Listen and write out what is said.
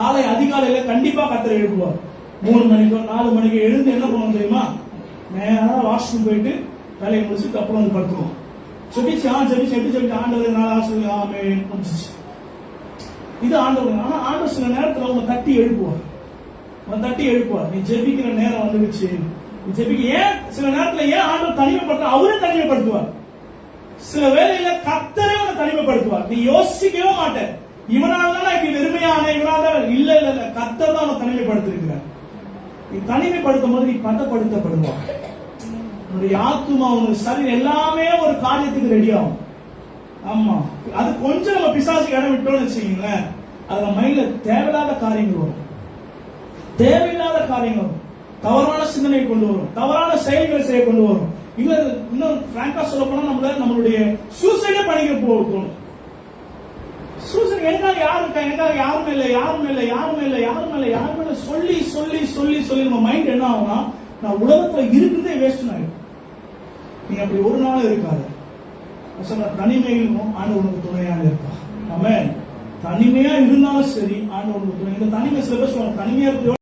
நாளை அதிகாலையில கண்டிப்பா கர்த்தர் எழுப்புவார். 3 மணிக்கோ 4 மணிக்கு எழுந்து என்ன பண்ணுவோம் தெரியுமா? நேரா வாஷ்ரூம் போயிட்டு வேலையை முடிச்சுட்டு அப்புறம் வந்து படுத்துவோம். ஜெபிச்சு ஆண்டவர் நாள் ஆசிரியர் ஆமே முடிச்சிச்சு. இது ஆண்டவர். ஆனா ஆண்டவர் சில நேரத்துல உங்க தட்டி எழுப்புவார். நீ ஜெபிக்கிற நேரம் வந்துடுச்சு. நீ ஜெபிக்க ஏன் சில நேரத்துல ஏன் ஆண்டவர் தனிமைப்படுத்த அவரே தனிமைப்படுத்துவார். சில வேளையில கர்த்தரே உன்னை தனிமைப்படுத்துவார். நீ யோசிக்கவே மாட்டேன். இவனால தான் இப்படி வெறுமையான இவனால இல்ல கர்த்தர் தான் அவன் தனிமைப்படுத்திருக்கிறார். நீ தனிமைப்படுத்தும் போது நீ பதப்படுத்தப்படுவார். உன்னுடைய ஆத்துமா உன்னுடைய சரீரம் எல்லாமே ஒரு காரியத்துக்கு ரெடி ஆகும். ஆமா, அது கொஞ்சம் நம்ம பிசாசுக்கு இடம் விட்டோம்னு வச்சுக்கீங்களேன், அது நம்ம மைண்ட்ல தேவையில்லாத காரியங்கள் வரும். தவறான சிந்தனை கொண்டு வரும், தவறான செயல்களை செய்ய கொண்டு வரும். இன்னும் பிராங்கா சொல்ல போனா நம்மளுடைய சூசைடே பண்ணிக்க போகணும். சூசைட் எனக்காக யாரு இருக்கா, எனக்காக யாருமே இல்லை சொல்லி நம்ம மைண்ட் என்ன ஆகும்னா, நான் உலகத்துல இருக்கிறதே வேஸ்ட் ஆயிடும். நீ அப்படி ஒரு நாள் இருக்காது. தனிமையிலும் ஆண்டு உனக்கு துணையாக இருப்பா. ஆமென். தனிமையா இருந்தாலும் சரி ஆண்டு உனக்கு துணை. இந்த தனிமை சில பேர் தனிமையா